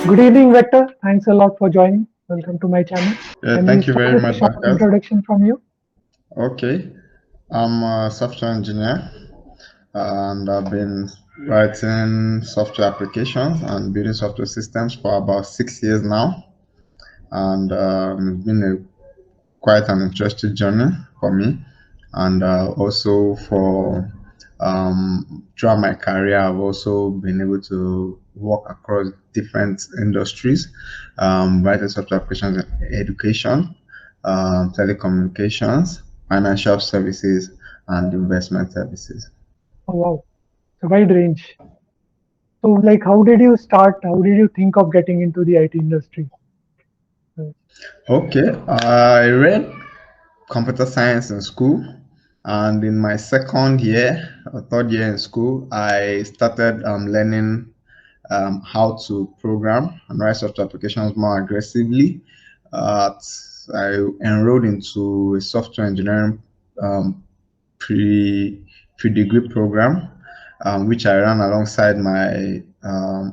Good evening, Victor. Thanks a lot for joining. Welcome to my channel. Yeah, Can we thank you start very with a much, short Bakas. introduction from you? Okay, I'm a software engineer and I've been writing software applications and building software systems for about 6 years now. And it's been quite an interesting journey for me. And also throughout my career, I've also been able to work across different industries, writing software applications in education, telecommunications, financial services, and investment services. Oh, wow. It's a wide range. So, like, how did you start? How did you think of getting into the IT industry? Uh, Okay, I read computer science in school, and in my second year or third year in school, I started learning how to program and write software applications more aggressively. Uh, I enrolled into a software engineering um, pre pre degree program, which I ran alongside my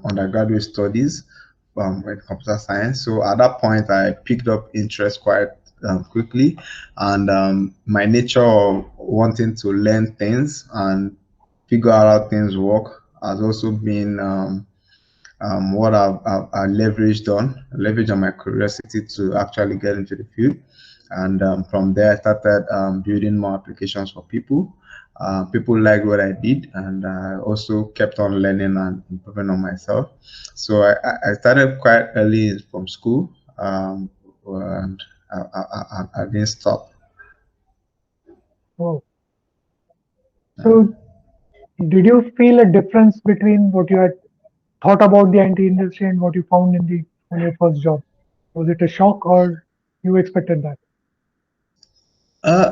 undergraduate studies in computer science. So at that point, I picked up interest quite quickly, and my nature of wanting to learn things and figure out how things work has also been what I leveraged on my curiosity to actually get into the field. And from there, I started building more applications for people. People liked what I did, and I also kept on learning and improving on myself. So I started quite early from school, and I didn't stop. Oh, so did you feel a difference between what you had thought about the IT industry and what you found in the on your first job? Was it a shock, or you expected that?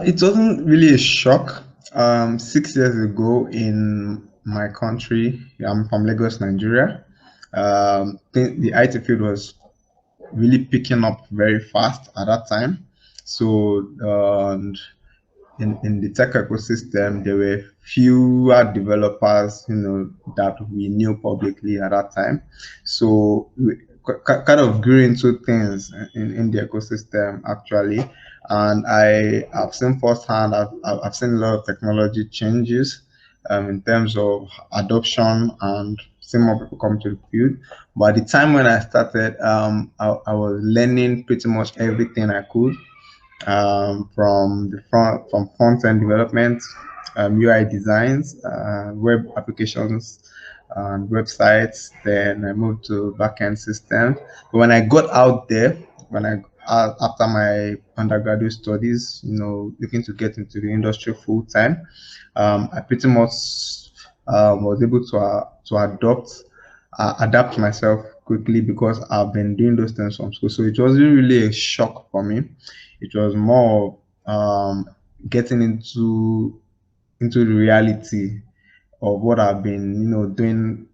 It wasn't really a shock. 6 years ago in my country, I'm from Lagos, Nigeria. The IT field was really picking up very fast at that time. So, in the tech ecosystem, there were fewer developers, that we knew publicly at that time. So we kind of grew into things in the ecosystem actually. And I have seen firsthand, I've seen a lot of technology changes in terms of adoption and seeing more people come to the field. But at the time when I started, I was learning pretty much everything I could from front end development, UI designs, web applications, and websites. Then I moved to backend systems. But when I got out there, when I after my undergraduate studies, looking to get into the industry full time, I pretty much was able to adapt myself quickly because I've been doing those things from school. So it wasn't really a shock for me. It was more getting into the reality of what I've been, doing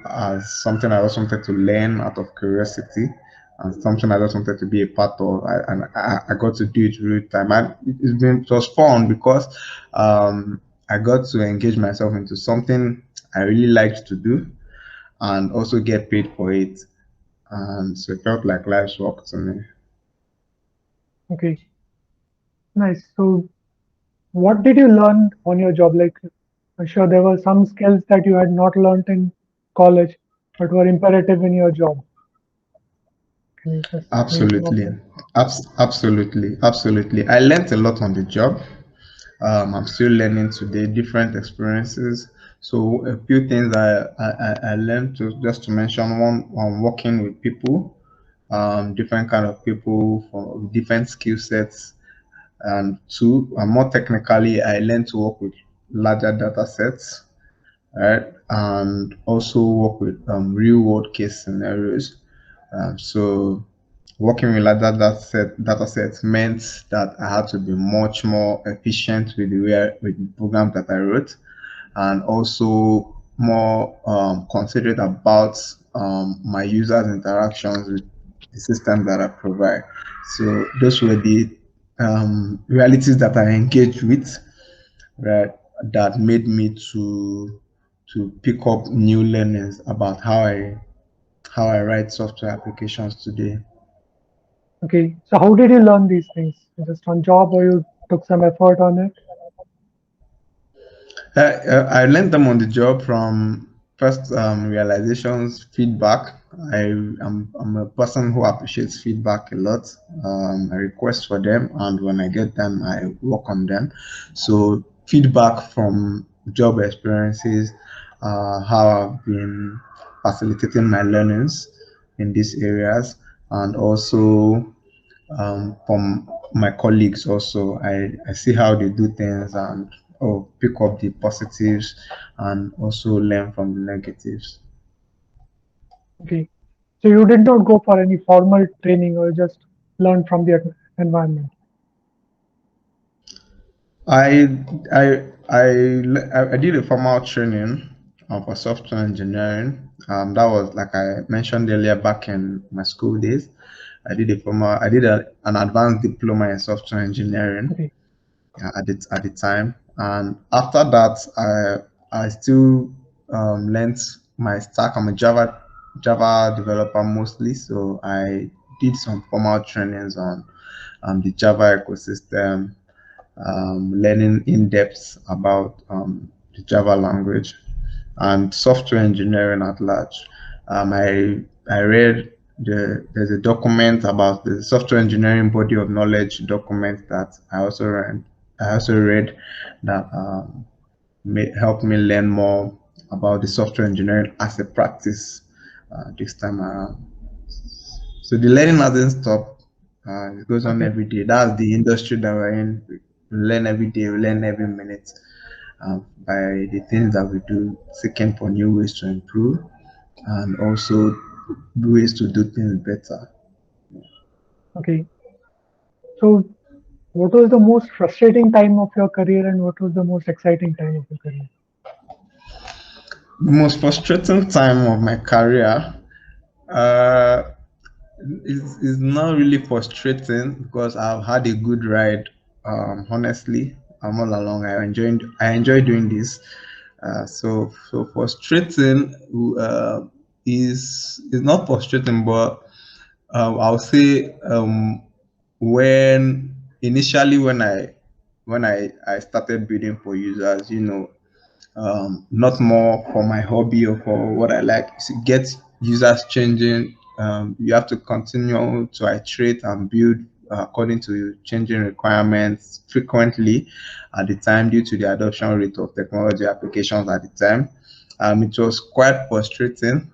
as something I just wanted to learn out of curiosity and something I just wanted to be a part of. I got to do it real time. And it was fun because I got to engage myself into something I really liked to do and also get paid for it. And so it felt like life's work to me. Okay, nice. So, what did you learn on your job? Like, I'm sure there were some skills that you had not learned in college, but were imperative in your job. Can you just tell me about Absolutely. that? Absolutely. I learned a lot on the job. I'm still learning today, different experiences. So a few things I learned just to mention one on working with people, different kind of people from different skill sets. And two, more technically, I learned to work with larger data sets, right? And also work with real world case scenarios. So working with larger data sets meant that I had to be much more efficient with with the program that I wrote, and also more considerate about my users' interactions with the system that I provide. So those were the realities that I engaged with, right? That made me to pick up new learnings about how I how I write software applications today. Okay, so how did you learn these things? Just on job, or you took some effort on it? I learned them on the job from first realizations, feedback. I'm a person who appreciates feedback a lot. I request for them, and when I get them, I work on them. So feedback from job experiences, how I've been facilitating my learnings in these areas, and also from my colleagues also. I see how they do things and pick up the positives and also learn from the negatives. Okay, so you did not go for any formal training, or just learn from the environment. I I did a formal training for software engineering. That was like I mentioned earlier back in my school days. I did an advanced diploma in software engineering Okay, at the time. And after that, I still learned my stack. I'm a Java developer mostly, so I did some formal trainings on the Java ecosystem, learning in depth about the Java language and software engineering at large. I read there's a document about the software engineering body of knowledge document that I also read. I also read that helped me learn more about the software engineering as a practice this time around. So the learning hasn't stopped. It goes on okay, every day. That's the industry that we're in. We learn every day. We learn every minute by the things that we do, seeking for new ways to improve and also ways to do things better. okay. So, what was the most frustrating time of your career, and what was the most exciting time of your career? The most frustrating time of my career uh, is not really frustrating because I've had a good ride. Honestly, I'm all along. I enjoy doing this. So frustrating is not frustrating, but I'll say when initially when I started building for users, not more for my hobby or for what I like. To get users changing, you have to continue to iterate and build according to changing requirements frequently at the time due to the adoption rate of technology applications at the time. It was quite frustrating,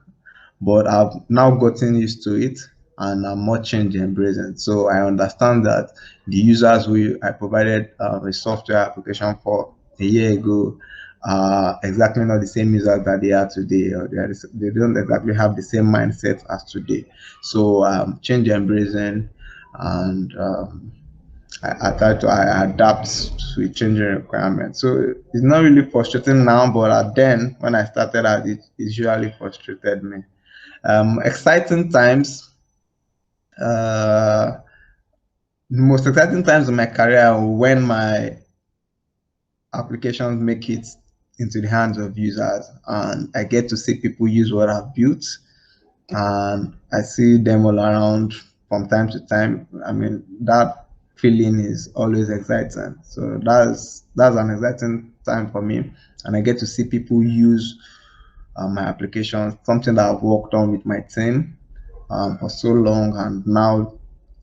but I've now gotten used to it and I'm more change embracing. So I understand that the users I provided a software application for a year ago are exactly not the same users that they are today, or they don't exactly have the same mindset as today. So change embracing and I try to I adapt to changing requirements. So it's not really frustrating now, but then when I started out, it usually frustrated me. Exciting times. Uh, the most exciting times in my career are when my applications make it into the hands of users and I get to see people use what I've built and I see them all around from time to time. I mean, that feeling is always exciting. So that's an exciting time for me. And I get to see people use my applications, something that I've worked on with my team for so long, and now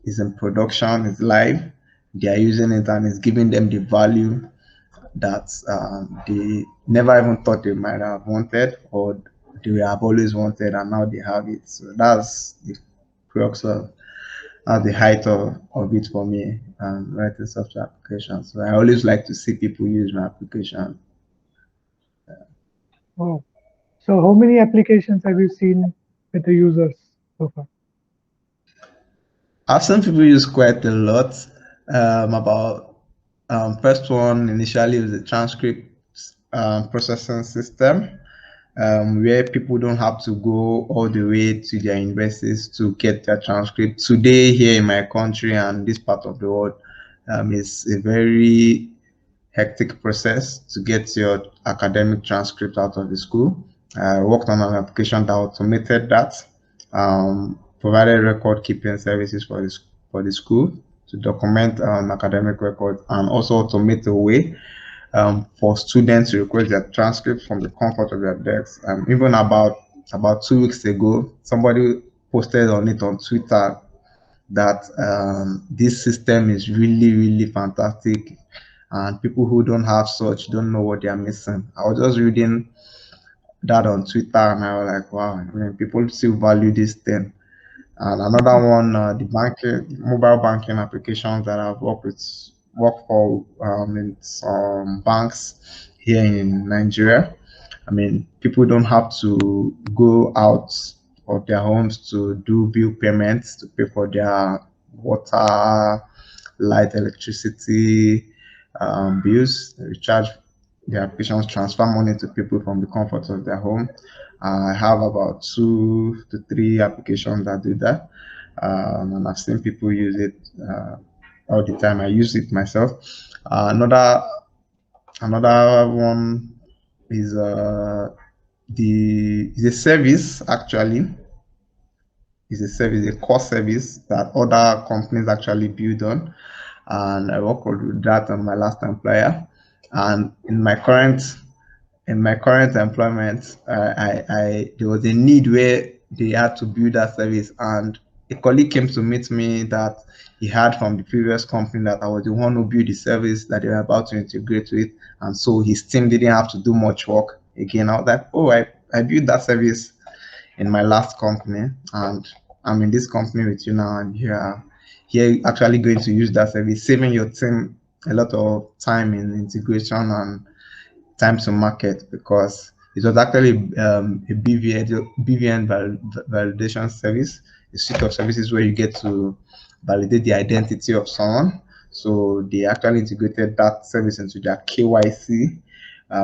it's in production, it's live. They are using it, and it's giving them the value that they never even thought they might have wanted, or they have always wanted, and now they have it. So that's the crux of the height of it for me, writing software applications. So I always like to see people use my application. Oh, so how many applications have you seen with the users so far? I've seen people use quite a lot. About first one initially was a transcript processing system, where people don't have to go all the way to their universities to get their transcript. Today, here in my country and this part of the world, it's a very hectic process to get your academic transcript out of the school. I worked on an application that automated that. provided record keeping services for the school to document academic records and also automate a way for students to request their transcripts from the comfort of their desks. Even about 2 weeks ago, somebody posted on it on Twitter that this system is really, really fantastic, and people who don't have such don't know what they are missing. I was just reading that on Twitter, and I was like, wow, I mean, people still value this thing. And another one, the banking, mobile banking applications that I've worked for in some banks here in Nigeria. I mean, people don't have to go out of their homes to do bill payments to pay for their water, light, electricity bills. They recharge their applications, transfer money to people from the comfort of their home. I have about 2 to 3 applications that do that, and I've seen people use it all the time. I use it myself. Another one is the is a service actually is a service, a core service that other companies actually build on, and I worked with that on my last employer, and in my current employment, I there was a need where they had to build that service, and a colleague came to meet me that he had from the previous company that I was the one who built the service that they were about to integrate with, and so his team didn't have to do much work again. I was like, oh, I built that service in my last company, and I'm in this company with you now, and here actually going to use that service, saving your team a lot of time in integration and time to market, because it was actually a BVN validation service, a suite of services where you get to validate the identity of someone. So they actually integrated that service into their KYC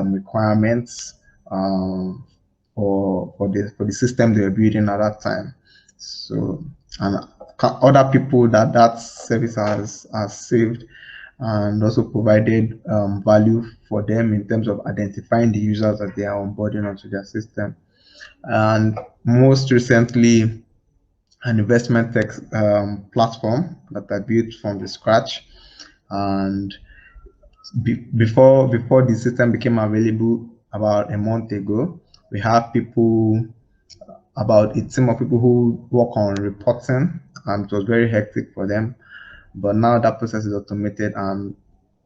requirements um, for the system they were building at that time. So and other people that service has saved and also provided value for them in terms of identifying the users that they are onboarding onto their system. And most recently, an investment tech platform that I built from the scratch. And before the system became available about a month ago, we have people about a team of people who work on reporting, and it was very hectic for them. But now that process is automated, and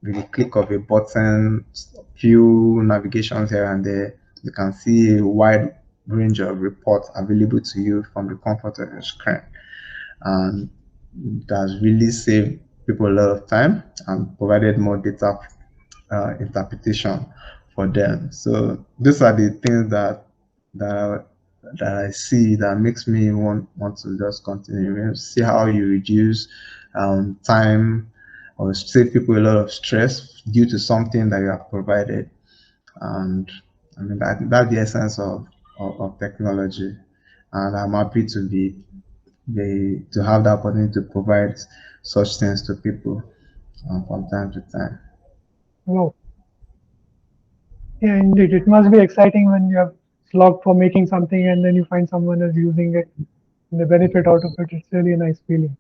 with the click of a button, few navigations here and there, you can see a wide range of reports available to you from the comfort of your screen. And that's really saved people a lot of time and provided more data interpretation for them. So these are the things that that I see that makes me want to just continue. You know, see how you reduce time or save people a lot of stress due to something that you have provided. And I mean that's the essence of technology. And I'm happy to to have the opportunity to provide such things to people from time to time. Wow. Yeah, indeed. It must be exciting when you have slogged for making something and then you find someone else using it and the benefit out of it. It's really a nice feeling.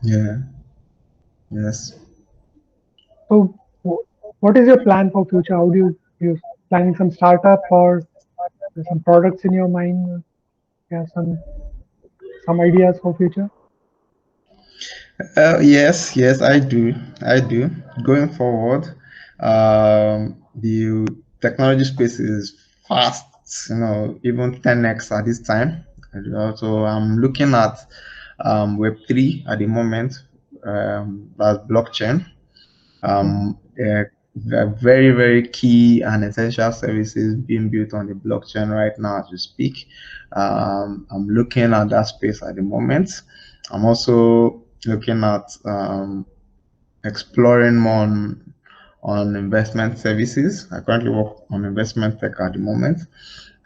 Yeah. Yes. So, what is your plan for future? How do you planning some startup or there's some products in your mind? Yeah, some ideas for future. Yes, I do. I do. Going forward, the technology space is fast, even 10x at this time. And also, I'm looking at Web3 at the moment, that's blockchain. There are very, very key and essential services being built on the blockchain right now as we speak. I'm looking at that space at the moment. I'm also looking at exploring more on investment services. I currently work on investment tech at the moment.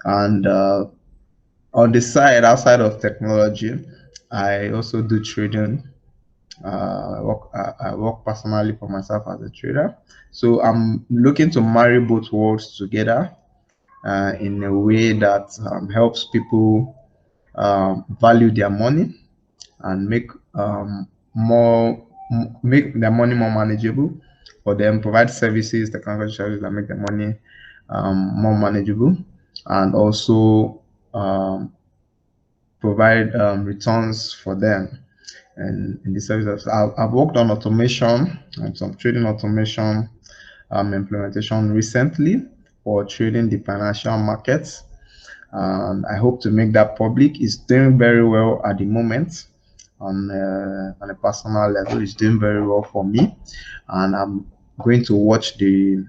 And on the side, outside of technology, I also do trading. I work personally for myself as a trader. So I'm looking to marry both worlds together in a way that helps people value their money and make their money more manageable for them, provide services, technology services that make the money more manageable, and also um, provide returns for them. And in the services, I've worked on automation and some trading automation implementation recently for trading the financial markets, and I hope to make that public. It's doing very well at the moment on a personal level. It's doing very well for me, and I'm going to watch the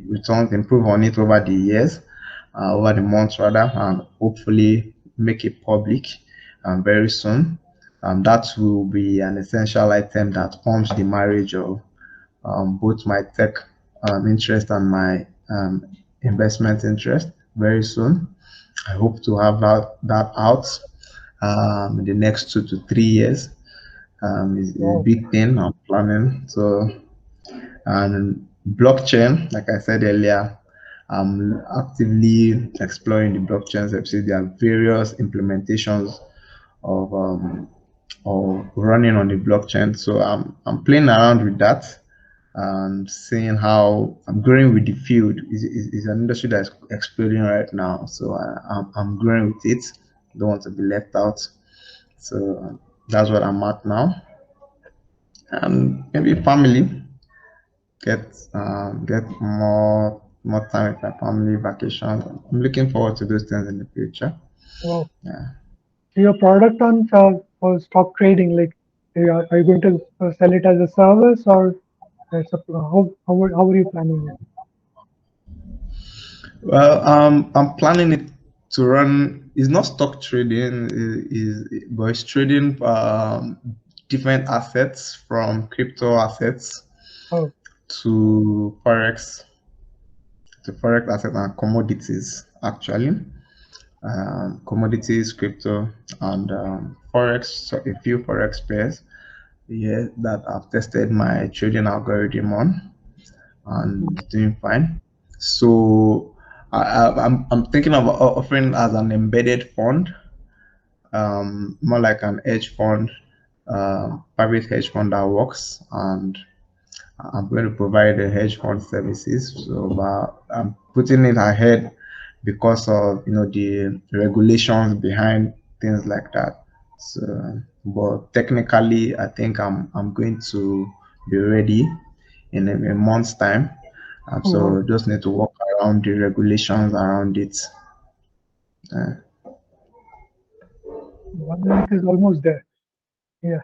returns improve on it over the years, over the months rather, and hopefully make it public very soon. That will be an essential item that forms the marriage of both my tech interest and my investment interest very soon. I hope to have that out in the next 2 to 3 years. Is a Wow. big thing I'm planning. So, and blockchain, like I said earlier, I'm actively exploring the blockchains. I've seen there are various implementations of running on the blockchain. So I'm playing around with that and seeing how I'm growing with the field. Is an industry that's exploding right now. So I'm growing with it. Don't want to be left out. So that's what I'm at now. And maybe family, get more time with my family, vacations. I'm looking forward to those things in the future. Wow. Yeah. So your product on for stock trading, like, are you going to sell it as a service or as a, how are you planning it? Well, I'm planning it to run. It's not stock trading, but it's trading different assets from crypto assets Oh, to forex assets and commodities actually. Commodities, crypto, and forex. So a few forex pairs, yeah, that I've tested my trading algorithm on and mm, it's doing fine. So I'm thinking of offering as an embedded fund, more like an hedge fund, private hedge fund that works, and I'm going to provide the hedge fund services. So, but I'm putting it ahead because of the regulations behind things like that. So, but technically, I think I'm going to be ready in a month's time. oh wow. So just need to work around the regulations around it. Uh, 1 month is almost there. Yeah.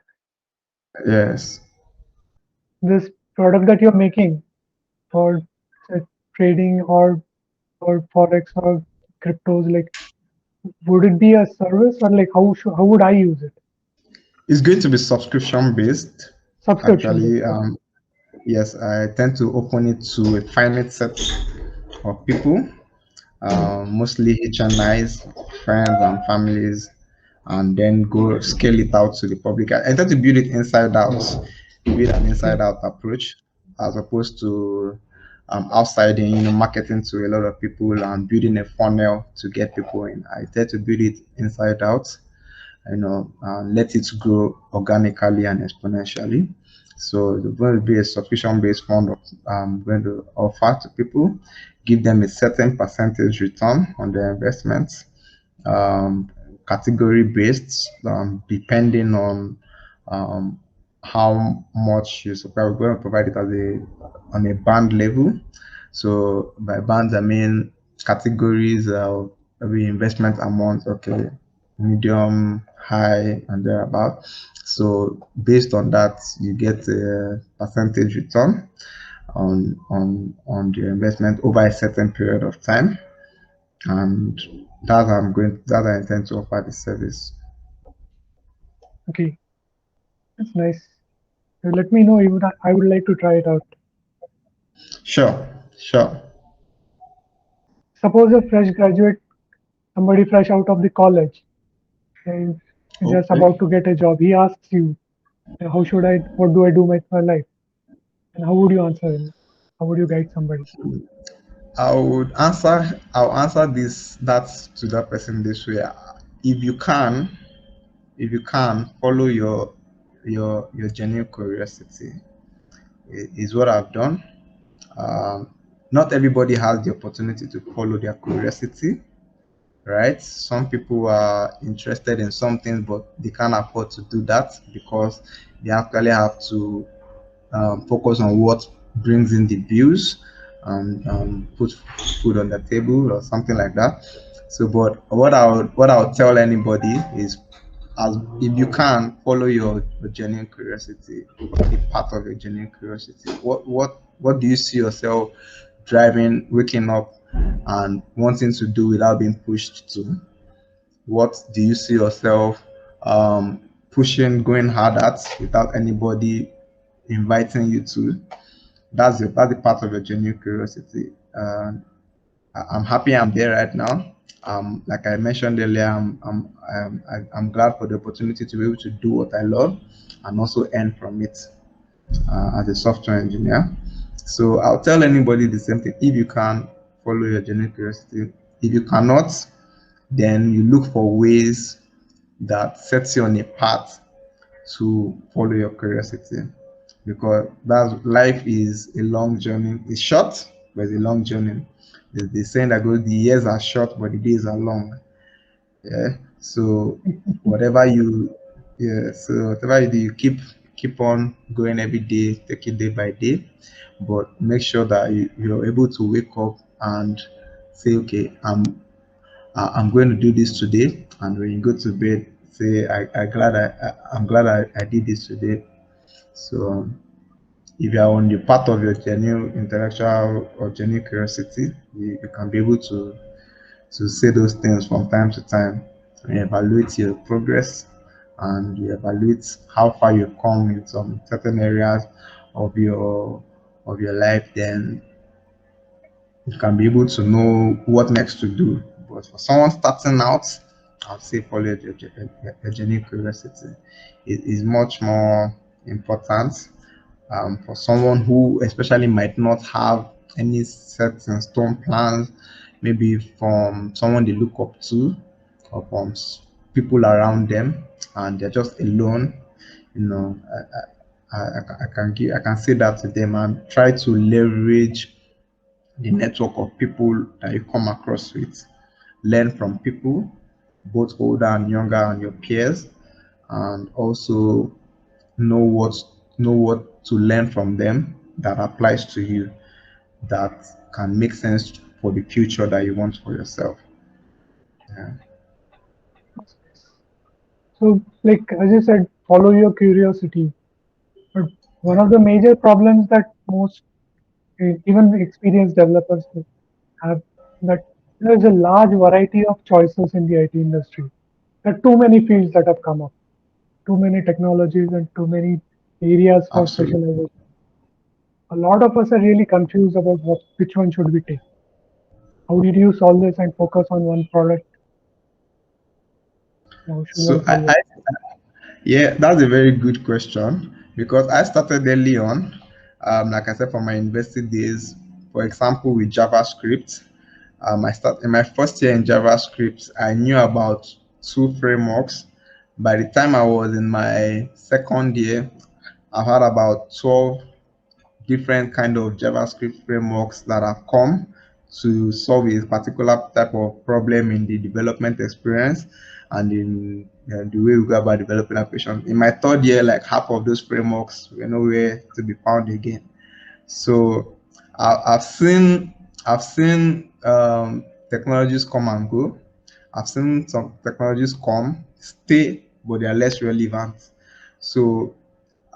yes. This product that you're making for say, trading or forex or cryptos, like, would it be a service or like how would I use it? It's going to be subscription based. Subscription based. Actually, Okay. yes, I tend to open it to a finite set of people, Hmm. mostly HNIs, friends and families, and then go scale it out to the public. I tend to build it inside out, build an inside Okay. out approach as opposed to outside in, marketing to a lot of people and building a funnel to get people in. I tend to build it inside out, let it grow organically and exponentially. So the going to be a subscription-based fund of going to offer to people, give them a certain percentage return on their investments, um, category-based, depending on um, how much you supply. We're going to provide it as on a band level. So by bands, I mean categories of every investment amount. Okay, medium, high, and thereabout. So based on that, you get a percentage return on your investment over a certain period of time, and that I intend to offer the service. Okay. That's nice. Let me know. I would like to try it out. Sure, sure. Suppose a fresh graduate, somebody fresh out of the college, and just Okay. about to get a job, he asks you, how should I, what do I do with my life? And how would you answer him? How would you guide somebody? I'll answer this that to that person this way. if you can, if you can follow your genuine curiosity, is what I've done. Um, Not everybody has the opportunity to follow their curiosity, right? Some people are interested in something, but they can't afford to do that because they actually have to focus on what brings in the views and put food on the table or something like that. So, but what I would tell anybody is, as if you can follow your genuine curiosity, a part of your genuine curiosity. What do you see yourself driving, waking up, and wanting to do without being pushed to? What do you see yourself pushing, going hard at without anybody inviting you to? That's the part of your genuine curiosity. I'm happy I'm there right now. Like I mentioned earlier, I'm glad for the opportunity to be able to do what I love and also earn from it as a software engineer. So I'll tell anybody the same thing. If you can, follow your genuine curiosity. If you cannot, then you look for ways that sets you on a path to follow your curiosity, because that's life is a long journey. It's short, but it's a long journey. There's the saying that goes, the years are short, but the days are long. Yeah. So whatever you, yeah. So whatever you do, you keep on going every day, take it day by day, but make sure that you're able to wake up and say, okay, I'm going to do this today. And when you go to bed, say, I'm glad I did this today. So if you are on the path of your genuine intellectual or genuine curiosity, you can be able to say those things from time to time and evaluate your progress, and you evaluate how far you've come in some certain areas of your life. Then you can be able to know what next to do. But for someone starting out, I'd say follow your genuine curiosity. It is much more important for someone who especially might not have any set in stone plans, maybe from someone they look up to or from people around them, and they're just alone. You know, I can say that to them and try to leverage the network of people that you come across with. Learn from people, both older and younger, and your peers, and also know what know what to learn from them that applies to you, that can make sense for the future that you want for yourself. Yeah. So, like as you said, follow your curiosity. But one of the major problems that most even experienced developers have, that there is a large variety of choices in the IT industry. There are too many fields that have come up, too many technologies, and too many areas for Absolutely. specialization. A lot of us are really confused about which one should we take. How did you solve this and focus on one product? How should So one solve it? yeah, that's a very good question, because I started early on. Like I said, from my university days, for example, with JavaScript. I start in my first year in JavaScript. I knew about two frameworks. By the time I was in my second year, I had about 12 different kind of JavaScript frameworks that have come to solve a particular type of problem in the development experience and in the way we go about developing applications. In my third year, like half of those frameworks were nowhere to be found again. So I've seen technologies come and go. I've seen some technologies come, stay, but they are less relevant. So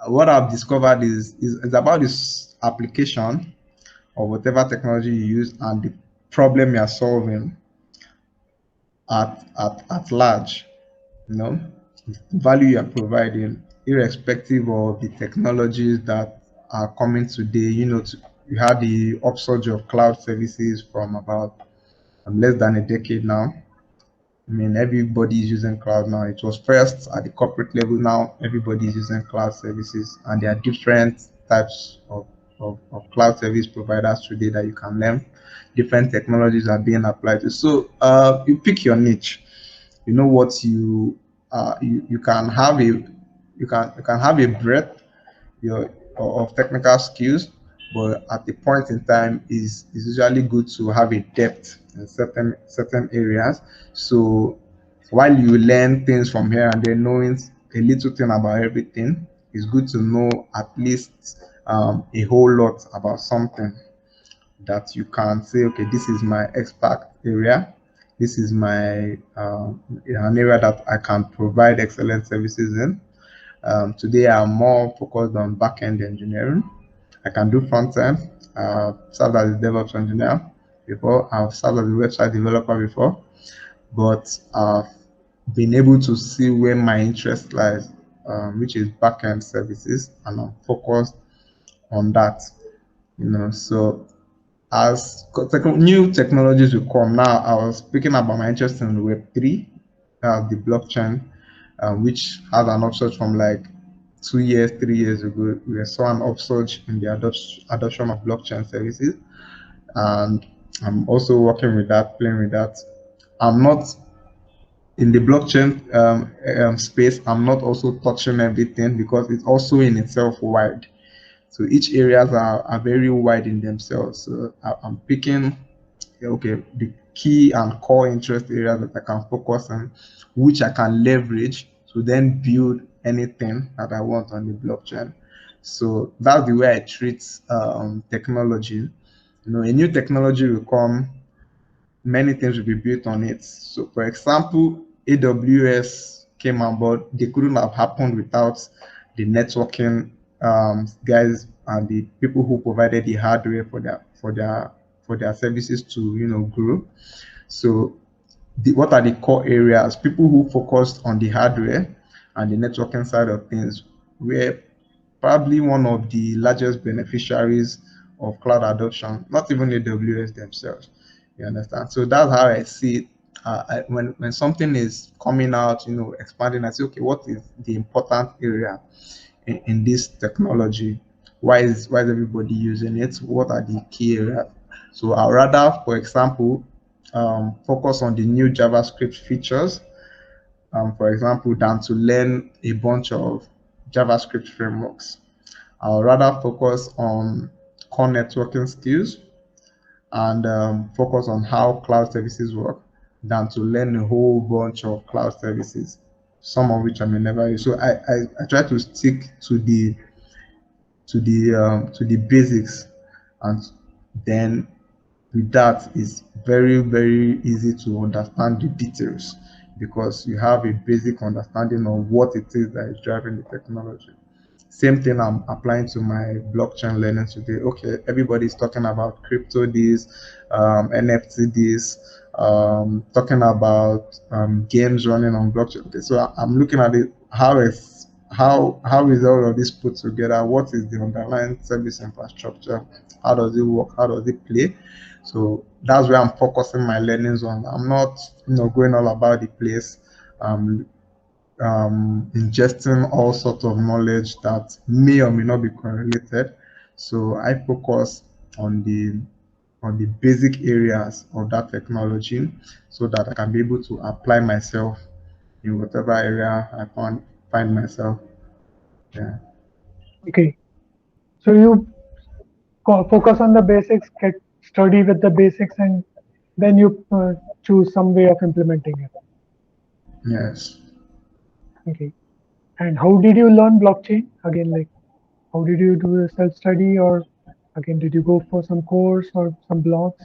what I've discovered is about this application or whatever technology you use and the problem you're solving at large, you know, the value you're providing, irrespective of the technologies that are coming today. You had the upsurge of cloud services from about less than a decade now. I mean, everybody is using cloud now. It was first at the corporate level. Now everybody is using cloud services, and there are different types of cloud service providers today that you can learn. Different technologies are being applied to. So you pick your niche. You know what you can have a you can have a breadth your of technical skills, but at the point in time is usually good to have a depth in certain areas. So while you learn things from here and there, knowing a little thing about everything, it's good to know at least a whole lot about something that you can say, okay, this is my expert area. This is my an area that I can provide excellent services in. Today, I'm more focused on back-end engineering. I can do front-end. Served as a DevOps engineer before. I've served as a website developer before, but I've been able to see where my interest lies, which is back-end services, and I'm focused on that. So as new technologies will come now, I was speaking about my interest in Web3, the blockchain, which has an upsurge from like 2 years, 3 years ago. We saw an upsurge in the adoption of blockchain services, and I'm also working with that, playing with that. I'm not in the blockchain space. I'm not also touching everything because it's also in itself wide. So each areas are very wide in themselves. So I'm picking okay, the key and core interest areas that I can focus on, which I can leverage to then build anything that I want on the blockchain. So that's the way I treat technology. A new technology will come, many things will be built on it. So, for example, AWS came on board. They couldn't have happened without the networking guys and the people who provided the hardware for their services to grow. So, what are the core areas? People who focused on the hardware and the networking side of things were probably one of the largest beneficiaries of cloud adoption, not even AWS themselves. You understand? So that's how I see it. When something is coming out, expanding, I say, okay, what is the important area in this technology? Why is everybody using it? What are the key areas? So I'd rather, for example, focus on the new JavaScript features, for example, than to learn a bunch of JavaScript frameworks. I'll rather focus on core networking skills and focus on how cloud services work than to learn a whole bunch of cloud services, some of which I may never use. So I try to stick to the basics, and then with that it's very easy to understand the details because you have a basic understanding of what it is that is driving the technology. Same thing I'm applying to my blockchain learning today. Okay, everybody's talking about crypto this, NFT this, talking about games running on blockchain. Okay, so I'm looking at it. How is all of this put together? What is the underlying service infrastructure? How does it work? How does it play? So that's where I'm focusing my learnings on. I'm not, going all about the place. Um, ingesting all sorts of knowledge that may or may not be correlated. So I focus on the basic areas of that technology so that I can be able to apply myself in whatever area I find myself. Yeah. Okay. So you focus on the basics, get study with the basics, and then you choose some way of implementing it. Yes. Okay. And how did you learn blockchain? Again, like how did you do a self-study, or again, did you go for some course or some blogs?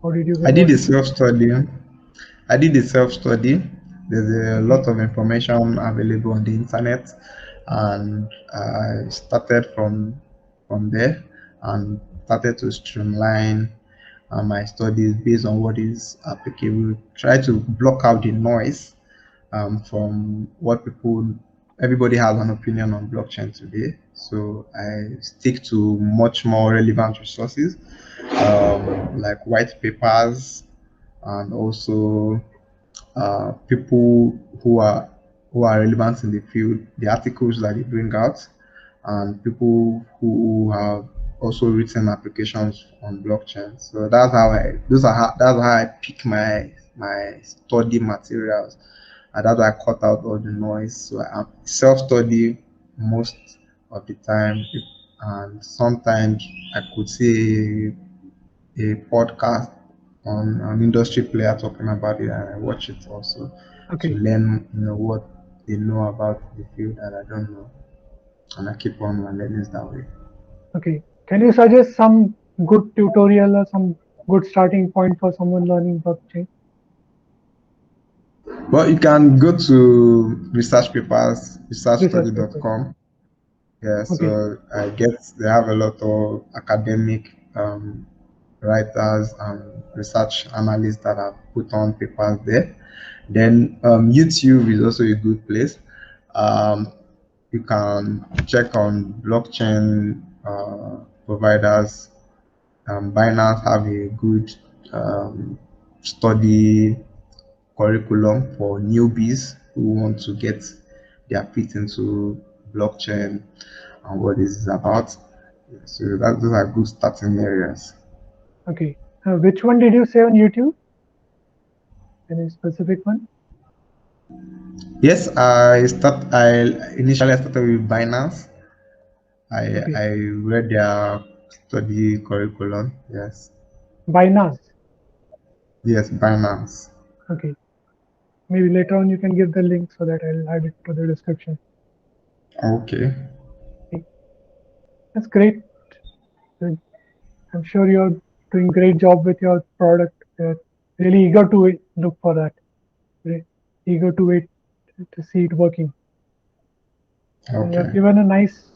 How did you go I did about a it? self-study. I did a self-study. There's a lot of information available on the internet, and I started from there and started to streamline my studies based on what is applicable. Try to block out the noise from what everybody has an opinion on blockchain today. So I stick to much more relevant resources like white papers and also people who are relevant in the field, the articles that they bring out, and people who have also written applications on blockchain. So that's how I pick my study materials. And that's why I cut out all the noise. So I self-study most of the time, and sometimes I could see a podcast on an industry player talking about it, and I watch it also to Okay, learn, what they know about the field that I don't know, and I keep on my learnings that way. okay. Can you suggest some good tutorial or some good starting point for someone learning blockchain? But you can go to research papers, Research papers. researchstudy.com. Yeah, Okay, so I guess they have a lot of academic writers and research analysts that have put on papers there. Then YouTube is also a good place. Um, you can check on blockchain providers. Binance have a good study curriculum for newbies who want to get their feet into blockchain and what this is about. So those are good starting areas. okay. Which one did you say on YouTube? Any specific one? Yes, I initially started with Binance. Okay, I read their study curriculum. Yes. Binance. Yes, Binance. Okay, maybe later on you can give the link so that I'll add it to the description. Okay. Okay, that's great. Good. I'm sure you're doing great job with your product. We're really eager to look for that. Very eager to wait to see it working. And you have Okay. given a nice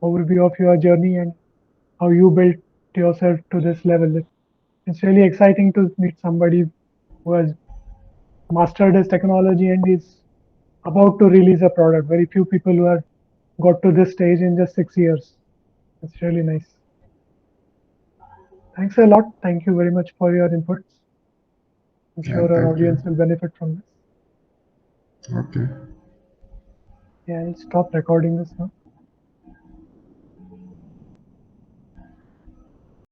overview of your journey and how you built yourself to this level. It's really exciting to meet somebody who has mastered his technology and is about to release a product. Very few people who have got to this stage in just 6 years. It's really nice. Thanks a lot. Thank you very much for your inputs. I'm Yeah, sure our thank you. audience will benefit from this. Okay. Yeah, I'll stop recording this now.